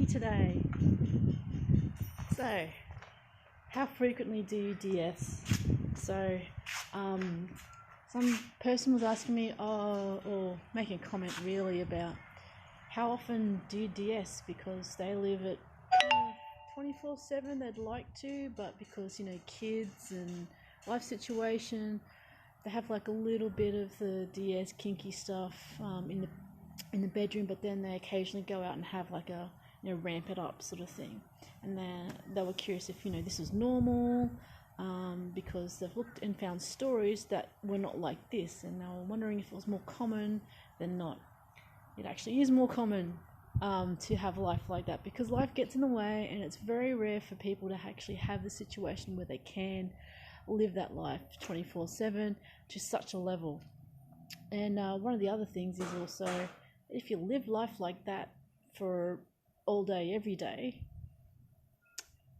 Kinky today. So, how frequently do you DS? So, some person was asking me, or making a comment really about how often do you DS, because they live it 24/7. They'd like to, but because kids and life situation, they have like a little bit of the DS kinky stuff in the bedroom, but then they occasionally go out and have like a ramp it up sort of thing. And they were curious if this was normal, because they've looked and found stories that were not like this, and they were wondering if it was more common than not. It actually is more common to have life like that, because life gets in the way, and it's very rare for people to actually have the situation where they can live that life 24/7 to such a level. And one of the other things is also, if you live life like that for all day every day,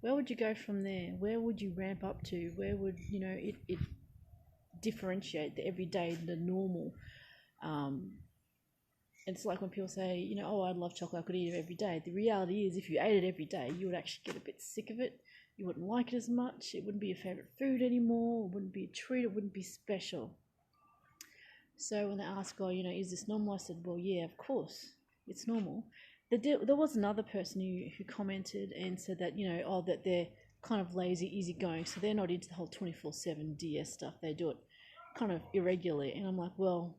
where would you go from there? Where would you ramp up to? Where would it differentiate the everyday, the normal? It's like when people say, I love chocolate, I could eat it every day. The reality is, if you ate it every day, you would actually get a bit sick of it. You wouldn't like it as much. It wouldn't be your favorite food anymore. It wouldn't be a treat. It wouldn't be special. So when they ask, is this normal? I said, well, yeah, of course, it's normal. There was another person who commented and said that, that they're kind of lazy, easygoing, so they're not into the whole 24/7 DS stuff. They do it kind of irregularly. And I'm like, well,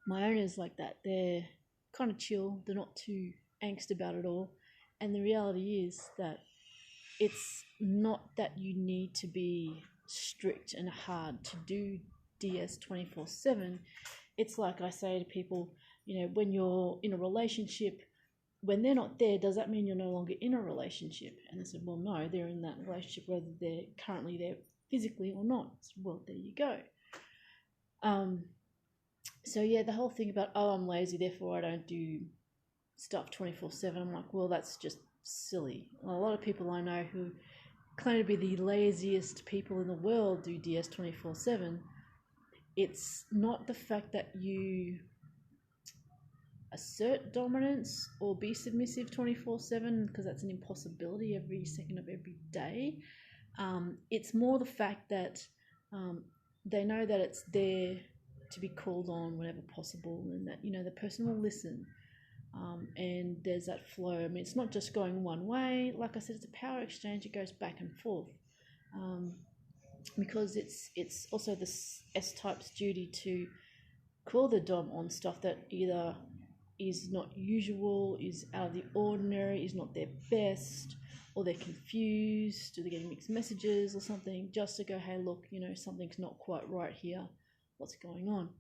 my owners like that. They're kind of chill. They're not too angst about it all. And the reality is that it's not that you need to be strict and hard to do DS 24/7. It's like I say to people, when you're in a relationship, when they're not there, does that mean you're no longer in a relationship? And they said, well, no, they're in that relationship whether they're currently there physically or not. So, well, there you go. So yeah, the whole thing about, I'm lazy, therefore I don't do stuff 24/7. I'm like, well, that's just silly. A lot of people I know who claim to be the laziest people in the world do DS 24/7. It's not the fact that you assert dominance or be submissive 24/7, because that's an impossibility every second of every day. It's more the fact that they know that it's there to be called on whenever possible, and that the person will listen, and there's that flow. I mean, it's not just going one way. Like I said, it's a power exchange. It goes back and forth, because it's also the S-type's duty to call the dom on stuff that either is not usual, is out of the ordinary, is not their best, or they're confused, or they're getting mixed messages or something, just to go, hey, look, something's not quite right here. What's going on?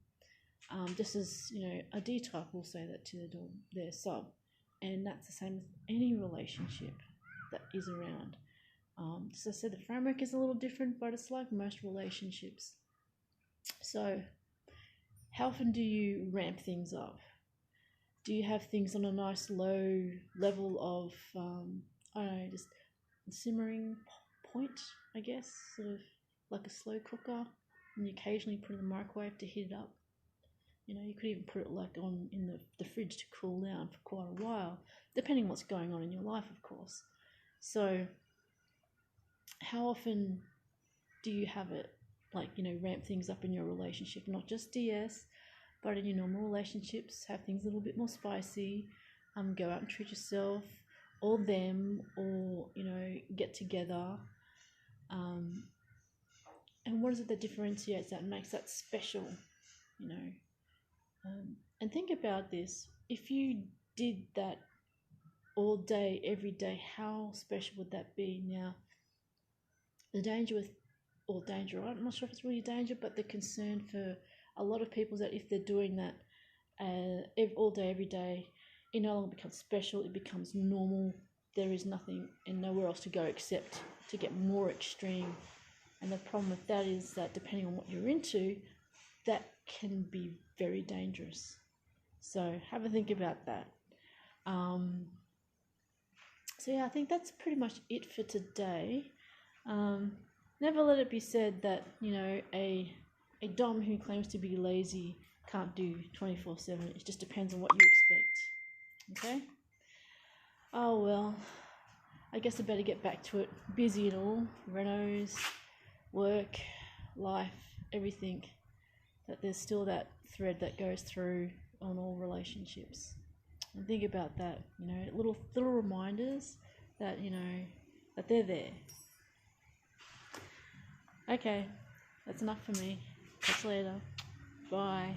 Just as a D type will say that to their sub, and that's the same with any relationship that is around. So I said the framework is a little different, but it's like most relationships. So, how often do you ramp things up? Do you have things on a nice low level of just simmering point, I guess, sort of like a slow cooker? And you occasionally put it in the microwave to heat it up. You could even put it like on in the fridge to cool down for quite a while, depending on what's going on in your life, of course. So how often do you have it, like, ramp things up in your relationship? Not just DS, but in your normal relationships, have things a little bit more spicy, go out and treat yourself or them, or, get together. And what is it that differentiates that and makes that special, And think about this. If you did that all day, every day, how special would that be? Now, the danger I'm not sure if it's really a danger, but the concern for a lot of people is that if they're doing that all day, every day, it no longer becomes special, it becomes normal. There is nothing and nowhere else to go except to get more extreme. And the problem with that is that depending on what you're into, that can be very dangerous. So have a think about that. So yeah, I think that's pretty much it for today. Never let it be said that, a dom who claims to be lazy can't do 24/7. It just depends on what you expect. Okay? Oh well, I guess I better get back to it. Busy and all, renos, work, life, everything. That there's still that thread that goes through on all relationships. And think about that, you know, little reminders that, you know, that they're there. Okay, that's enough for me. Catch you later. Bye.